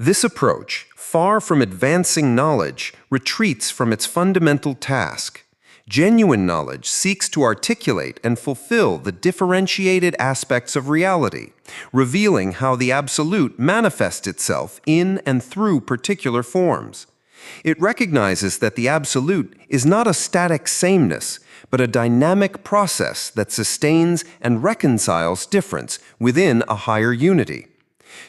This approach, far from advancing knowledge, retreats from its fundamental task. Genuine knowledge seeks to articulate and fulfill the differentiated aspects of reality, revealing how the absolute manifests itself in and through particular forms. It recognizes that the absolute is not a static sameness, but a dynamic process that sustains and reconciles difference within a higher unity.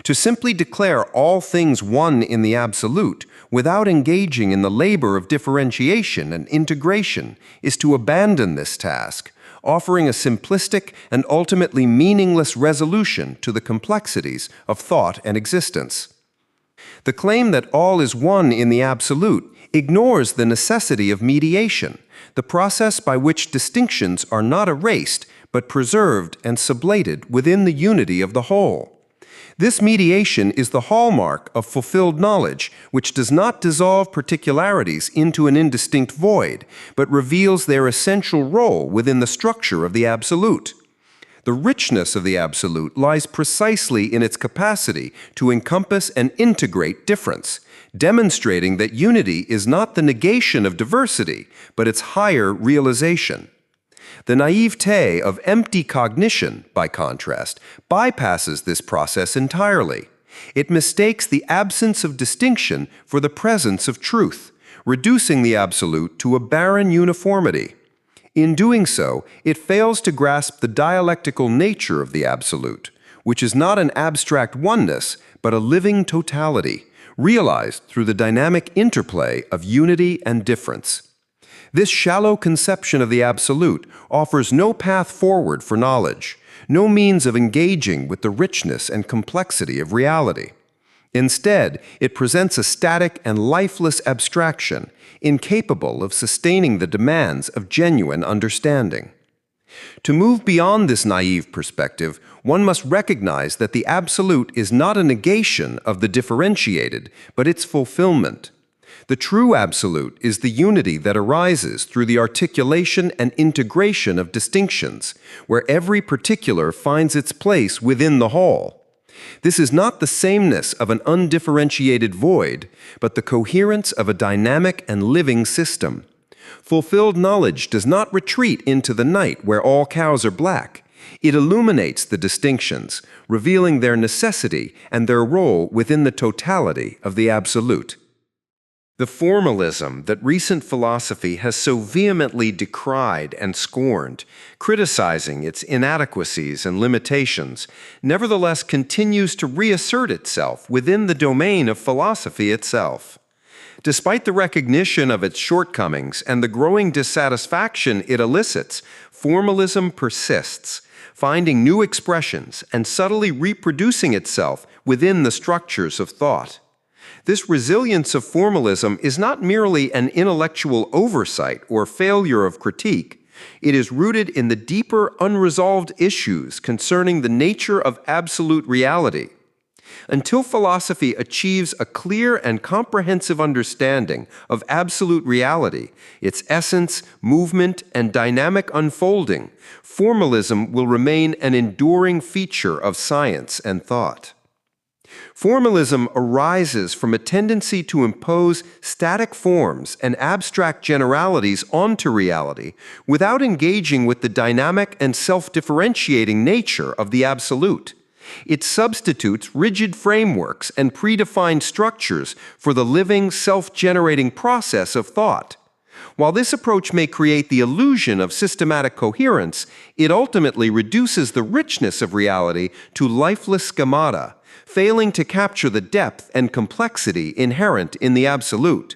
To simply declare all things one in the absolute without engaging in the labor of differentiation and integration is to abandon this task, offering a simplistic and ultimately meaningless resolution to the complexities of thought and existence. The claim that all is one in the absolute ignores the necessity of mediation, the process by which distinctions are not erased but preserved and sublated within the unity of the whole. This mediation is the hallmark of fulfilled knowledge, which does not dissolve particularities into an indistinct void, but reveals their essential role within the structure of the absolute. The richness of the absolute lies precisely in its capacity to encompass and integrate difference, demonstrating that unity is not the negation of diversity, but its higher realization. The naivete of empty cognition, by contrast, bypasses this process entirely. It mistakes the absence of distinction for the presence of truth, reducing the absolute to a barren uniformity. In doing so, it fails to grasp the dialectical nature of the absolute, which is not an abstract oneness, but a living totality, realized through the dynamic interplay of unity and difference. This shallow conception of the absolute offers no path forward for knowledge, no means of engaging with the richness and complexity of reality. Instead, it presents a static and lifeless abstraction, incapable of sustaining the demands of genuine understanding. To move beyond this naive perspective, one must recognize that the absolute is not a negation of the differentiated, but its fulfillment. The true absolute is the unity that arises through the articulation and integration of distinctions, where every particular finds its place within the whole. This is not the sameness of an undifferentiated void, but the coherence of a dynamic and living system. Fulfilled knowledge does not retreat into the night where all cows are black. It illuminates the distinctions, revealing their necessity and their role within the totality of the absolute. The formalism that recent philosophy has so vehemently decried and scorned, criticizing its inadequacies and limitations, nevertheless continues to reassert itself within the domain of philosophy itself. Despite the recognition of its shortcomings and the growing dissatisfaction it elicits, formalism persists, finding new expressions and subtly reproducing itself within the structures of thought. This resilience of formalism is not merely an intellectual oversight or failure of critique. It is rooted in the deeper, unresolved issues concerning the nature of absolute reality. Until philosophy achieves a clear and comprehensive understanding of absolute reality, its essence, movement, and dynamic unfolding, formalism will remain an enduring feature of science and thought. Formalism arises from a tendency to impose static forms and abstract generalities onto reality without engaging with the dynamic and self-differentiating nature of the absolute. It substitutes rigid frameworks and predefined structures for the living, self-generating process of thought. While this approach may create the illusion of systematic coherence, it ultimately reduces the richness of reality to lifeless schemata, failing to capture the depth and complexity inherent in the absolute.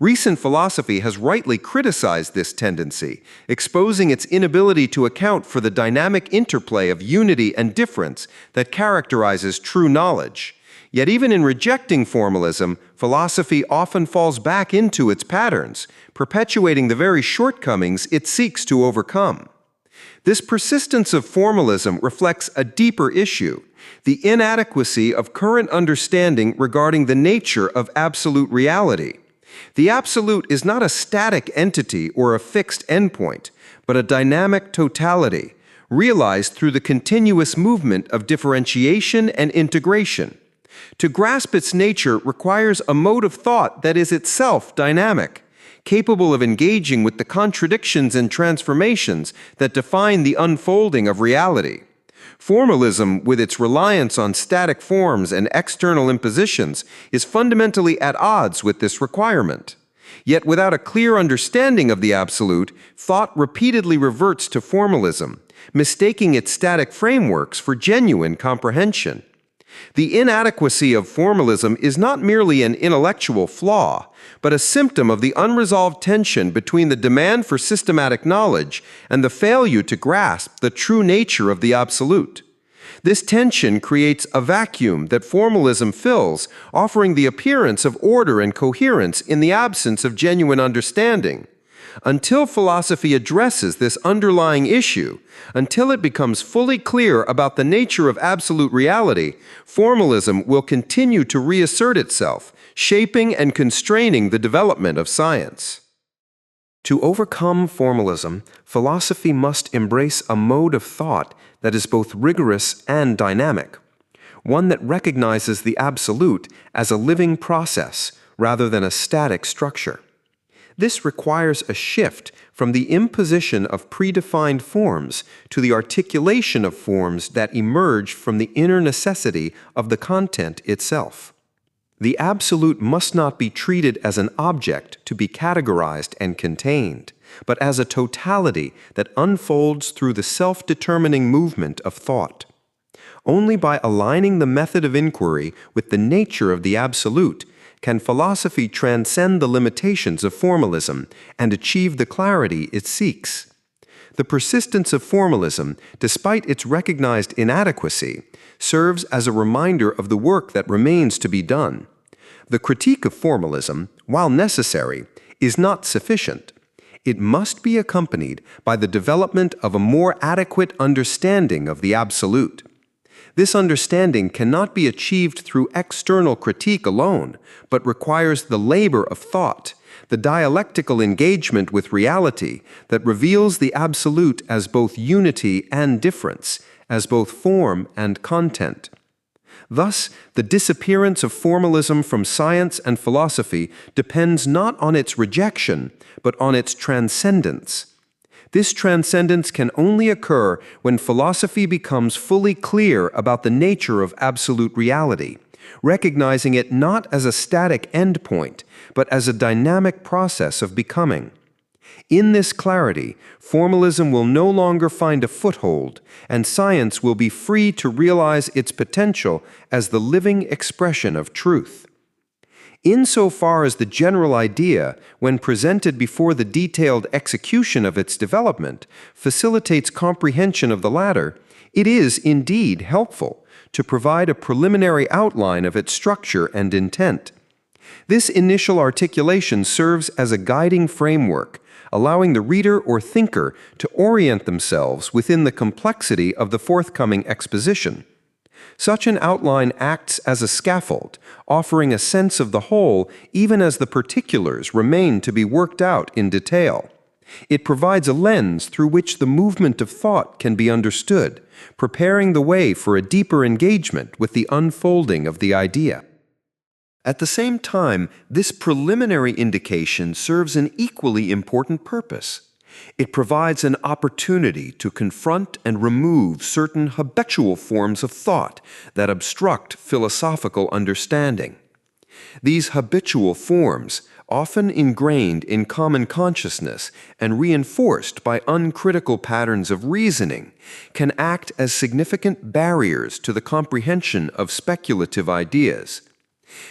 Recent philosophy has rightly criticized this tendency, exposing its inability to account for the dynamic interplay of unity and difference that characterizes true knowledge. Yet even in rejecting formalism, philosophy often falls back into its patterns, perpetuating the very shortcomings it seeks to overcome. This persistence of formalism reflects a deeper issue: the inadequacy of current understanding regarding the nature of absolute reality. The absolute is not a static entity or a fixed endpoint, but a dynamic totality, realized through the continuous movement of differentiation and integration. To grasp its nature requires a mode of thought that is itself dynamic, capable of engaging with the contradictions and transformations that define the unfolding of reality. Formalism, with its reliance on static forms and external impositions, is fundamentally at odds with this requirement. Yet without a clear understanding of the absolute, thought repeatedly reverts to formalism, mistaking its static frameworks for genuine comprehension. The inadequacy of formalism is not merely an intellectual flaw, but a symptom of the unresolved tension between the demand for systematic knowledge and the failure to grasp the true nature of the absolute. This tension creates a vacuum that formalism fills, offering the appearance of order and coherence in the absence of genuine understanding. Until philosophy addresses this underlying issue, until it becomes fully clear about the nature of absolute reality, formalism will continue to reassert itself, shaping and constraining the development of science. To overcome formalism, philosophy must embrace a mode of thought that is both rigorous and dynamic, one that recognizes the absolute as a living process rather than a static structure. This requires a shift from the imposition of predefined forms to the articulation of forms that emerge from the inner necessity of the content itself. The absolute must not be treated as an object to be categorized and contained, but as a totality that unfolds through the self-determining movement of thought. Only by aligning the method of inquiry with the nature of the absolute can philosophy transcend the limitations of formalism and achieve the clarity it seeks. The persistence of formalism, despite its recognized inadequacy, serves as a reminder of the work that remains to be done. The critique of formalism, while necessary, is not sufficient. It must be accompanied by the development of a more adequate understanding of the absolute. This understanding cannot be achieved through external critique alone, but requires the labor of thought, the dialectical engagement with reality that reveals the absolute as both unity and difference, as both form and content. Thus, the disappearance of formalism from science and philosophy depends not on its rejection, but on its transcendence. This transcendence can only occur when philosophy becomes fully clear about the nature of absolute reality, recognizing it not as a static endpoint, but as a dynamic process of becoming. In this clarity, formalism will no longer find a foothold, and science will be free to realize its potential as the living expression of truth. Insofar as the general idea, when presented before the detailed execution of its development, facilitates comprehension of the latter, it is indeed helpful to provide a preliminary outline of its structure and intent. This initial articulation serves as a guiding framework, allowing the reader or thinker to orient themselves within the complexity of the forthcoming exposition. Such an outline acts as a scaffold, offering a sense of the whole even as the particulars remain to be worked out in detail. It provides a lens through which the movement of thought can be understood, preparing the way for a deeper engagement with the unfolding of the idea. At the same time, this preliminary indication serves an equally important purpose. It provides an opportunity to confront and remove certain habitual forms of thought that obstruct philosophical understanding. These habitual forms, often ingrained in common consciousness and reinforced by uncritical patterns of reasoning, can act as significant barriers to the comprehension of speculative ideas.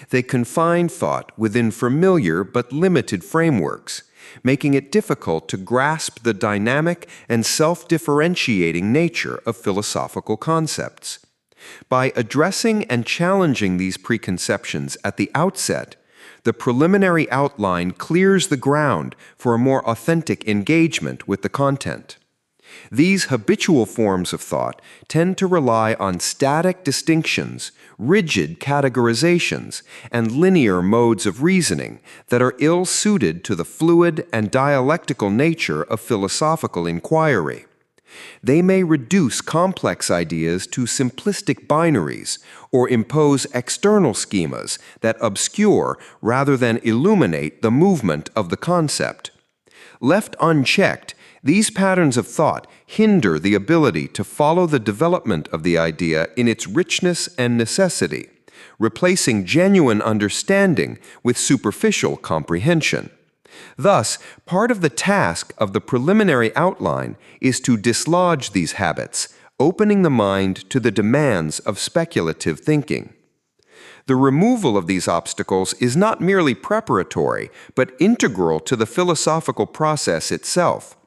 They confine thought within familiar but limited frameworks, making it difficult to grasp the dynamic and self-differentiating nature of philosophical concepts. By addressing and challenging these preconceptions at the outset, the preliminary outline clears the ground for a more authentic engagement with the content. These habitual forms of thought tend to rely on static distinctions, rigid categorizations, and linear modes of reasoning that are ill-suited to the fluid and dialectical nature of philosophical inquiry. They may reduce complex ideas to simplistic binaries or impose external schemas that obscure rather than illuminate the movement of the concept. Left unchecked, these patterns of thought hinder the ability to follow the development of the idea in its richness and necessity, replacing genuine understanding with superficial comprehension. Thus, part of the task of the preliminary outline is to dislodge these habits, opening the mind to the demands of speculative thinking. The removal of these obstacles is not merely preparatory, but integral to the philosophical process itself.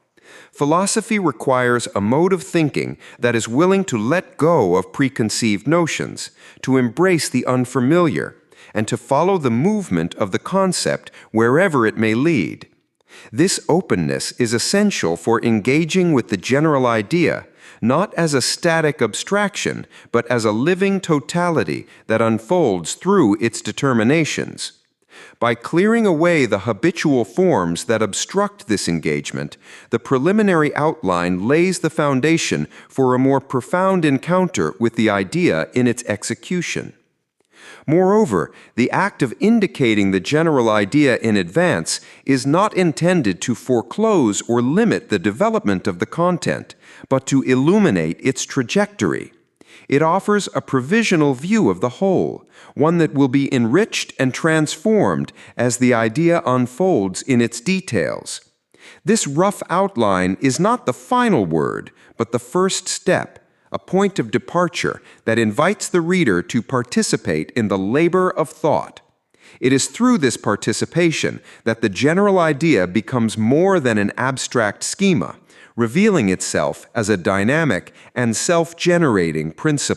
Philosophy requires a mode of thinking that is willing to let go of preconceived notions, to embrace the unfamiliar, and to follow the movement of the concept wherever it may lead. This openness is essential for engaging with the general idea, not as a static abstraction, but as a living totality that unfolds through its determinations. By clearing away the habitual forms that obstruct this engagement, the preliminary outline lays the foundation for a more profound encounter with the idea in its execution. Moreover, the act of indicating the general idea in advance is not intended to foreclose or limit the development of the content, but to illuminate its trajectory. It offers a provisional view of the whole, one that will be enriched and transformed as the idea unfolds in its details. This rough outline is not the final word, but the first step, a point of departure that invites the reader to participate in the labor of thought. It is through this participation that the general idea becomes more than an abstract schema, revealing itself as a dynamic and self-generating principle.